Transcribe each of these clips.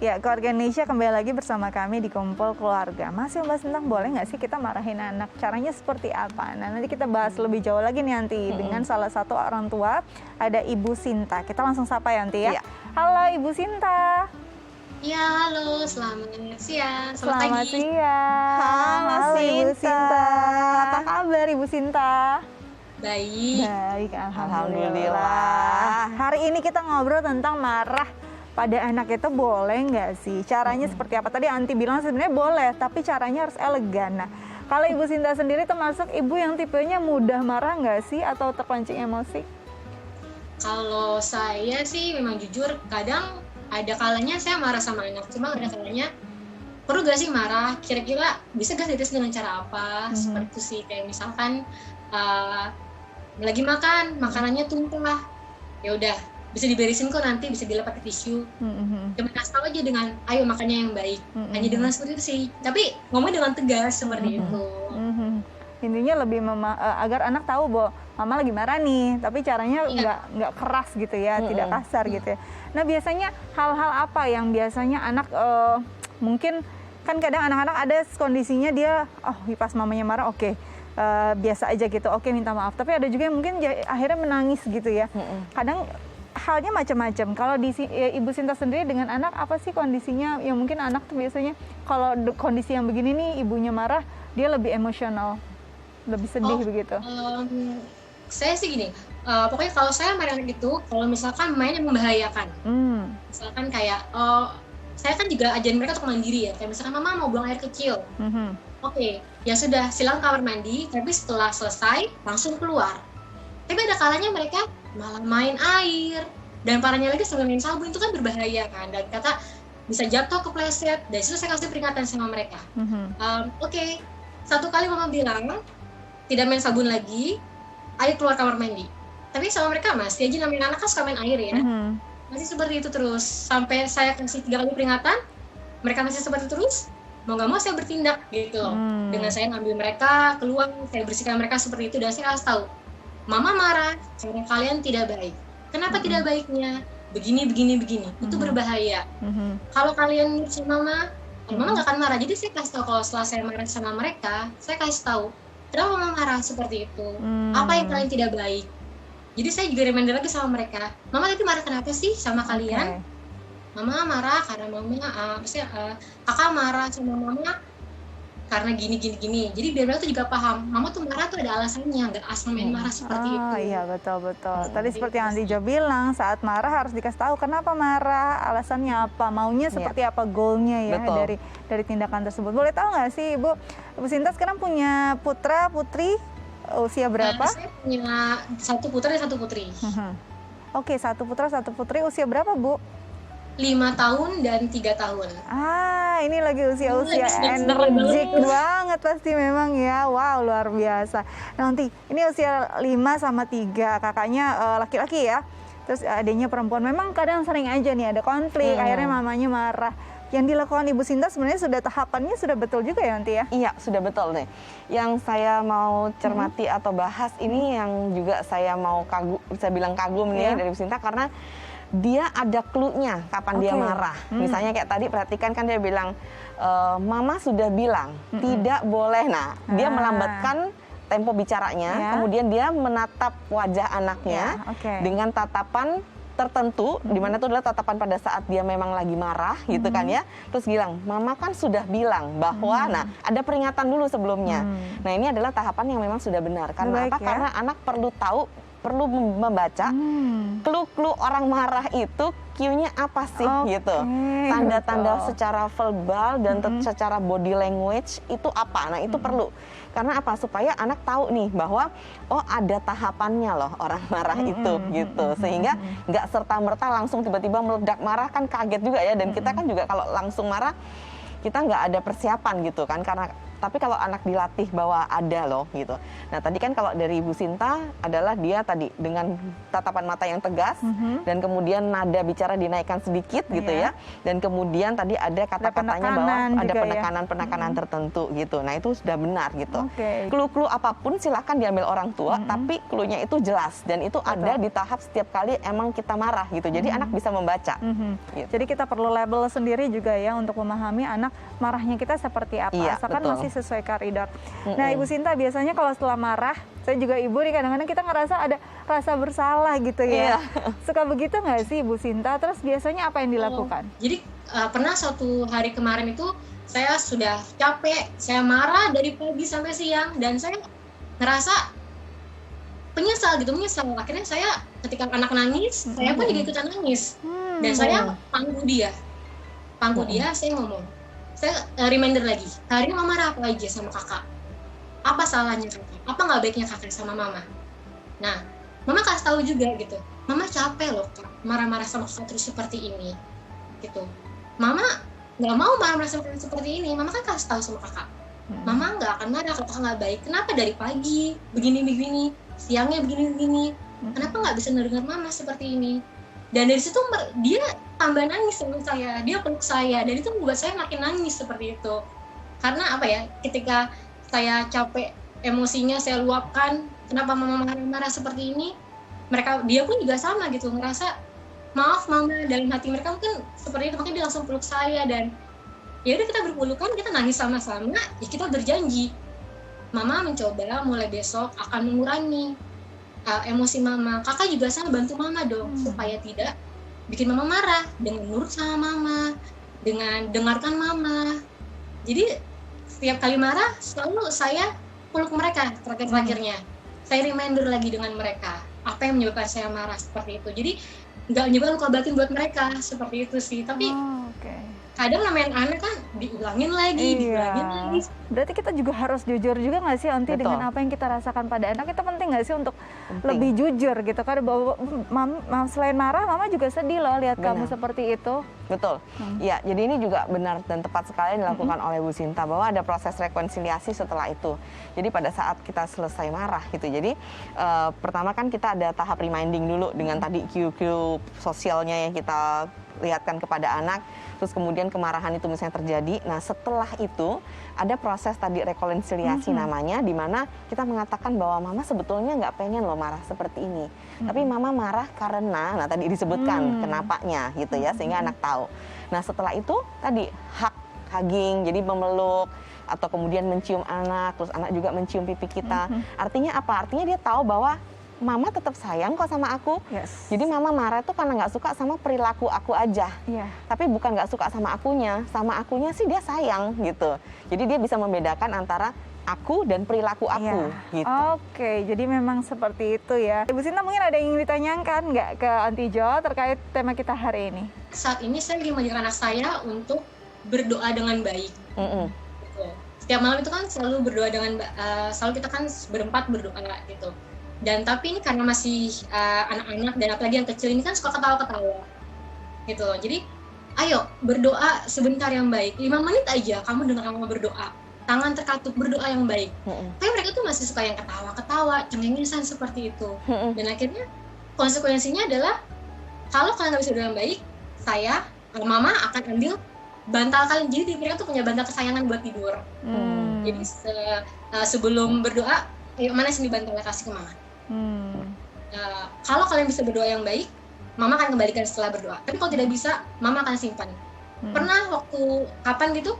Ya, Keluarga Indonesia kembali lagi bersama kami di Kumpul Keluarga. Masih membahas tentang boleh nggak sih kita marahin anak? Caranya seperti apa? Nah, nanti kita bahas lebih jauh lagi nih Yanti dengan salah satu orang tua, ada Ibu Sinta. Kita langsung sapa Yanti ya. Iya. Halo Ibu Sinta. Ya, halo, selamat siang, Selamat pagi. siang. Halo, Ibu Sinta. Sinta. Apa kabar Ibu Sinta? Baik. Baik, Alhamdulillah. alhamdulillah. Hari ini kita ngobrol tentang marah pada anak itu boleh nggak sih? Caranya seperti apa? Tadi Anti bilang sebenarnya boleh, tapi caranya harus elegan. Nah, kalau Ibu Sinta sendiri termasuk ibu yang tipenya mudah marah nggak sih atau terpancing emosi? Kalau saya sih memang jujur, kadang ada kalanya saya marah sama anak, cuma ada kalanya perlu gak sih marah? Kira-kira bisa gak sih dengan cara apa? Seperti itu sih, kayak misalkan lagi makan, makanannya tumpah, ya udah bisa diberesin kok nanti, bisa dilap pakai tisu. Cuma kasih tahu aja dengan, ayo makannya yang baik. Hanya dengan seperti itu sih. Tapi ngomong dengan tegas seperti itu. Intinya lebih agar anak tahu bahwa mama lagi marah nih, tapi caranya nggak keras gitu ya, tidak kasar gitu ya. Nah, biasanya hal-hal apa yang biasanya anak mungkin kan kadang anak-anak ada kondisinya dia pas mamanya marah oke, biasa aja gitu, oke minta maaf. Tapi ada juga yang mungkin akhirnya menangis gitu ya. Kadang halnya macam-macam. Kalau di Ibu Sinta sendiri dengan anak apa sih kondisinya? Yang mungkin anak tuh biasanya kalau kondisi yang begini nih ibunya marah, dia lebih emosional, lebih sedih begitu. Saya sih gini, pokoknya kalau saya main anak itu, kalau misalkan main yang membahayakan, misalkan kayak, saya kan juga ajarin mereka untuk mandiri ya, kayak misalkan mama mau buang air kecil, oke, ya sudah silang kamar mandi, tapi setelah selesai langsung keluar. Tapi ada kalanya mereka malah main air, dan parahnya lagi sambil main sabun, itu kan berbahaya kan, dan kata bisa jatuh kepleset, dan itu saya kasih peringatan sama mereka. Oke, satu kali mama bilang tidak main sabun lagi, ayo keluar kamar mandi. Tapi sama mereka masih aja, namanya anak kan suka main air ya, masih seperti itu terus sampai saya kasih 3 kali peringatan, mereka masih seperti itu terus. Mau nggak mau saya bertindak gitu loh, dengan saya ngambil mereka keluar, saya bersihkan mereka seperti itu, dan saya kasih tahu, mama marah karena kalian tidak baik. Kenapa tidak baiknya? Begini, itu berbahaya. Kalau kalian nurut sama mama, mama nggak akan marah. Jadi saya kasih tahu, kalau setelah saya marah sama mereka, saya kasih tahu kenapa mama marah seperti itu, apa yang kalian tidak baik. Jadi saya juga reminder lagi sama mereka, mama tadi marah kenapa sih sama kalian? Mama marah karena kakak marah sama mama karena gini. Jadi biar mereka tuh juga paham, mama tuh marah tuh ada alasannya, nggak asal main marah seperti itu. Iya, betul. Tadi seperti yang Andi Jo bilang, saat marah harus dikasih tahu kenapa marah, alasannya apa, maunya seperti apa, goalnya ya dari tindakan tersebut. Boleh tahu nggak sih Ibu Sinta sekarang punya putra putri usia berapa? Saya punya 1 putra dan 1 putri. Oke, 1 putra 1 putri, usia berapa Bu? 5 tahun dan 3 tahun. Ini lagi usia energik banget pasti memang ya. Wow, luar biasa. Nanti ini usia 5 sama 3, kakaknya laki-laki ya. Terus adiknya perempuan. Memang kadang sering aja nih ada konflik, akhirnya mamanya marah. Yang dilakukan Ibu Sinta sebenarnya sudah tahapannya sudah betul juga ya nanti ya? Iya, sudah betul nih. Yang saya mau cermati atau bahas ini yang juga saya mau bilang kagum nih dari Ibu Sinta, karena dia ada clue-nya kapan dia marah. Misalnya kayak tadi perhatikan kan dia bilang, mama sudah bilang tidak boleh. Nah, dia melambatkan tempo bicaranya, kemudian dia menatap wajah anaknya dengan tatapan tertentu, di mana itu adalah tatapan pada saat dia memang lagi marah gitu kan ya. Terus bilang, mama kan sudah bilang bahwa, nah ada peringatan dulu sebelumnya. Nah, ini adalah tahapan yang memang sudah benar. Karena apa? Karena anak perlu tahu, perlu membaca clue-clue orang marah itu cue-nya apa sih gitu. Tanda-tanda secara verbal dan secara body language itu apa. Nah, itu perlu. Karena apa? Supaya anak tahu nih bahwa ada tahapannya loh orang marah itu gitu. Sehingga nggak serta-merta langsung tiba-tiba meledak marah, kan kaget juga ya. Dan kita kan juga kalau langsung marah kita nggak ada persiapan gitu kan, karena Tapi kalau anak dilatih bahwa ada loh gitu. Nah tadi kan kalau dari Ibu Sinta adalah dia tadi dengan tatapan mata yang tegas dan kemudian nada bicara dinaikkan sedikit gitu ya. Dan kemudian tadi ada kata-katanya bahwa ada penekanan-penekanan tertentu gitu. Nah itu sudah benar gitu. Clue-clue apapun silahkan diambil orang tua, tapi clue-nya itu jelas dan itu ada di tahap setiap kali emang kita marah gitu. Jadi anak bisa membaca. Gitu. Jadi kita perlu label sendiri juga ya untuk memahami anak marahnya kita seperti apa. Iya, Asalkan betul. masih sesuai koridor. Nah Ibu Sinta, biasanya kalau setelah marah, saya juga ibu nih, kadang-kadang kita ngerasa ada rasa bersalah gitu ya. Suka begitu nggak sih Ibu Sinta? Terus biasanya apa yang dilakukan? Jadi pernah suatu hari kemarin itu saya sudah capek, saya marah dari pagi sampai siang dan saya ngerasa menyesal. Akhirnya saya ketika anak nangis, saya pun juga ikutan nangis. Dan saya pangku dia, saya ngomong. Saya reminder lagi, hari ini mama marah apa aja sama kakak? Apa salahnya kakak? Apa nggak baiknya kakak sama mama? Nah, mama kasih tahu juga gitu, mama capek loh kak, marah-marah sama kakak terus seperti ini, gitu. Mama nggak mau marah-marah sama kakak seperti ini, mama kan kasih tahu sama kakak. Mama nggak akan marah kalau kakak nggak baik. Kenapa dari pagi begini-begini, siangnya begini-begini? Kenapa nggak bisa dengar mama seperti ini? Dan dari situ dia tambah nangis sama saya, dia peluk saya, dan itu membuat saya makin nangis seperti itu. Karena apa ya, ketika saya capek, emosinya saya luapkan, kenapa mama marah-marah seperti ini, dia pun juga sama gitu, ngerasa maaf mama, dalam hati mereka mungkin seperti itu, makanya dia langsung peluk saya. Dan ya udah, kita berpelukan, kita nangis sama-sama, ya kita berjanji, mama mencoba mulai besok akan mengurangi emosi mama. Kakak juga sama, bantu mama dong supaya tidak bikin mama marah, dengan nurut sama mama, dengan dengarkan mama. Jadi setiap kali marah selalu saya peluk mereka terakhir-terakhirnya. Saya reminder lagi dengan mereka apa yang menyebabkan saya marah seperti itu. Jadi nggak menyebabkan luka batin buat mereka seperti itu sih. Tapi kadang namanya anak kan diulangin lagi, diulangin lagi. Berarti kita juga harus jujur juga nggak sih Onti dengan apa yang kita rasakan pada anak? Itu penting nggak sih untuk lebih jujur gitu? Karena bahwa selain marah, mama juga sedih loh lihat kamu seperti itu. Betul. Ya, jadi ini juga benar dan tepat sekali dilakukan oleh Bu Sinta bahwa ada proses rekonsiliasi setelah itu. Jadi pada saat kita selesai marah gitu. Jadi pertama kan kita ada tahap reminding dulu dengan tadi cue-cue sosialnya yang kita lihatkan kepada anak, terus kemudian kemarahan itu misalnya terjadi. Nah setelah itu ada proses tadi rekonsiliasi namanya, di mana kita mengatakan bahwa mama sebetulnya nggak pengen loh marah seperti ini, tapi mama marah karena, nah tadi disebutkan kenapanya gitu ya, sehingga anak tahu. Nah setelah itu tadi hugging, jadi memeluk atau kemudian mencium anak, terus anak juga mencium pipi kita. Artinya apa? Artinya dia tahu bahwa mama tetap sayang kok sama aku. Jadi mama marah tuh karena nggak suka sama perilaku aku aja. Tapi bukan nggak suka sama akunya sih dia sayang gitu. Jadi dia bisa membedakan antara aku dan perilaku aku gitu. Oke, jadi memang seperti itu ya. Ibu Sinta mungkin ada yang ingin ditanyakan nggak ke Aunty Jo terkait tema kita hari ini? Saat ini saya ingin mengajarkan anak saya untuk berdoa dengan baik. Setiap malam itu kan selalu berdoa dengan selalu kita kan berempat berdoa gitu. Dan tapi ini karena masih anak-anak dan apalagi yang kecil ini kan suka ketawa-ketawa gitu loh. Jadi ayo berdoa sebentar yang baik, 5 menit aja kamu dengar mama berdoa, tangan terkatup berdoa yang baik. Tapi mereka tuh masih suka yang ketawa-ketawa, cengengesan seperti itu. Dan akhirnya konsekuensinya adalah kalau kalian nggak bisa berdoa yang baik, mama akan ambil bantal kalian. Jadi mereka tuh punya bantal kesayangan buat tidur. Jadi sebelum berdoa, ayo mana sini bantalnya, kasih ke mama. Kalau kalian bisa berdoa yang baik, mama akan kembalikan setelah berdoa. Tapi kalau tidak bisa, mama akan simpan. Pernah waktu kapan gitu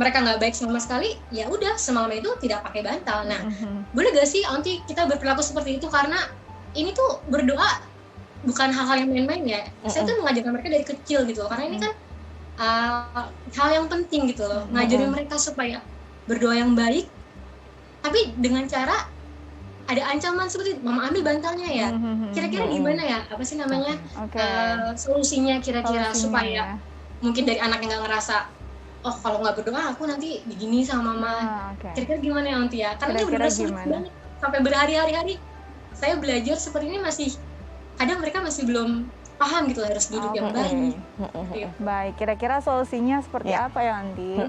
mereka nggak baik sama sekali, ya udah semalam itu tidak pakai bantal. Nah, boleh gak sih Aunty kita berperilaku seperti itu? Karena ini tuh berdoa bukan hal-hal yang main-main ya. Saya tuh mengajarkan mereka dari kecil gitu loh. Karena ini kan hal yang penting gitu loh. Ngajarin mereka supaya berdoa yang baik, tapi dengan cara ada ancaman seperti mama ambil bantalnya ya. Kira-kira gimana ya? Apa sih namanya? Solusinya kira-kira supaya mungkin dari anak yang nggak ngerasa, oh kalau nggak berdoa aku nanti begini sama mama. Kira-kira gimana ya Aunty ya? Karena ini benar-benar sulit banget. Sampai berhari-hari saya belajar seperti ini masih, kadang mereka masih belum paham gitu harus duduk yang baik. Gitu. Baik, kira-kira solusinya seperti Ya. apa ya, Anti?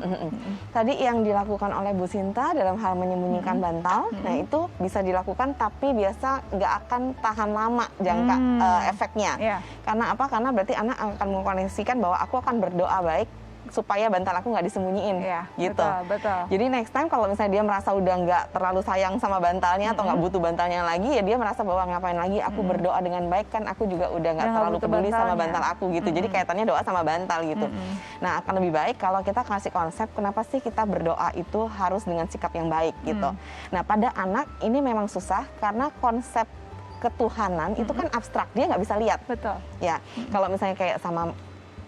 Tadi yang dilakukan oleh Bu Sinta dalam hal menyembunyikan bantal, nah itu bisa dilakukan tapi biasa nggak akan tahan lama jangka efeknya. Ya. Karena apa? Karena berarti anak akan mengkoneksikan bahwa aku akan berdoa baik supaya bantal aku nggak disembunyiin, Ya, gitu. betul. Jadi next time kalau misalnya dia merasa udah nggak terlalu sayang sama bantalnya atau nggak butuh bantalnya lagi, ya dia merasa bahwa ngapain lagi aku berdoa dengan baik, kan aku juga udah nggak Udah nggak terlalu butuh peduli sama bantalnya. bantal aku gitu. Jadi kaitannya doa sama bantal gitu. Nah, akan lebih baik kalau kita kasih konsep kenapa sih kita berdoa itu harus dengan sikap yang baik gitu. Nah, pada anak ini memang susah karena konsep ketuhanan itu kan abstrak, dia nggak bisa lihat. Betul. Ya, kalau misalnya kayak sama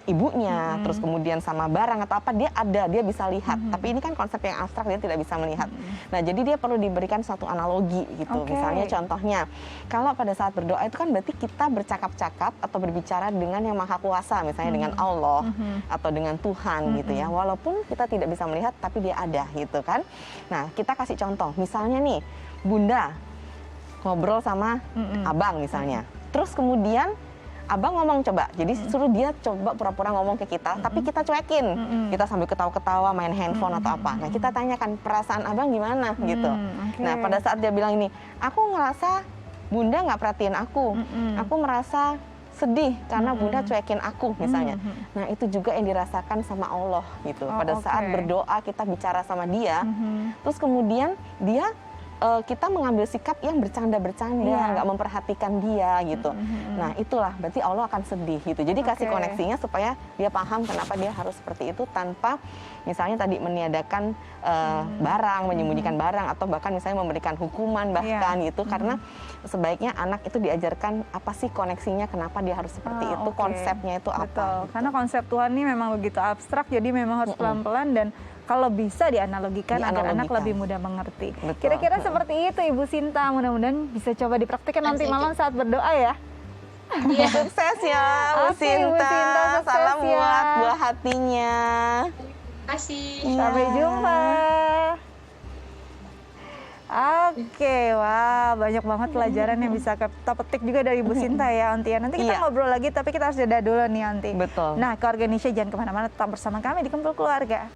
ibunya, terus kemudian sama barang atau apa, dia ada, dia bisa lihat. Tapi ini kan konsep yang abstrak, dia tidak bisa melihat. Nah, jadi dia perlu diberikan suatu analogi gitu. Oke. Misalnya contohnya, kalau pada saat berdoa itu kan berarti kita bercakap-cakap atau berbicara dengan yang maha kuasa, misalnya dengan Allah atau dengan Tuhan gitu ya. Walaupun kita tidak bisa melihat, tapi dia ada gitu kan. Nah, kita kasih contoh. Misalnya nih, Bunda ngobrol sama abang misalnya. Terus kemudian abang ngomong coba, jadi suruh dia coba pura-pura ngomong ke kita, tapi kita cuekin. Kita sambil ketawa-ketawa, main handphone atau apa. Nah, kita tanyakan perasaan abang gimana gitu. Oke. Nah, pada saat dia bilang ini, aku ngerasa Bunda nggak perhatiin aku. Aku merasa sedih karena Bunda cuekin aku misalnya. Nah, itu juga yang dirasakan sama Allah gitu. Oh, Pada saat oke. berdoa kita bicara sama dia, terus kemudian dia kita mengambil sikap yang bercanda-bercanda, Iya. nggak memperhatikan dia gitu. Nah, itulah berarti Allah akan sedih gitu. Jadi kasih Oke. koneksinya supaya dia paham kenapa dia harus seperti itu tanpa misalnya tadi meniadakan barang, menyembunyikan barang atau bahkan misalnya memberikan hukuman bahkan gitu. Karena sebaiknya anak itu diajarkan apa sih koneksinya, kenapa dia harus seperti itu, Oke. konsepnya itu Betul. apa. gitu. Karena konsep Tuhan ini memang begitu abstrak, jadi memang harus pelan-pelan dan kalau bisa dianalogikan agar anak Dianalogikan. lebih mudah mengerti. Betul. Kira-kira seperti itu Ibu Sinta, mudah-mudahan bisa coba dipraktikkan nanti Asik. malam saat berdoa ya. Iya. Sukses ya Bu Oke, Bu Sinta, Sinta, sukses salam ya. buat buah hatinya. Terima kasih. Sampai Iya. jumpa. Oke, wah banyak banget pelajaran yang bisa kita petik juga dari Bu Sinta ya, Anti. Nanti kita Iya. ngobrol lagi, tapi kita harus jeda dulu nih, Anti. Betul. Nah, keluarga Indonesia jangan kemana-mana, tetap bersama kami di Kumpul Keluarga.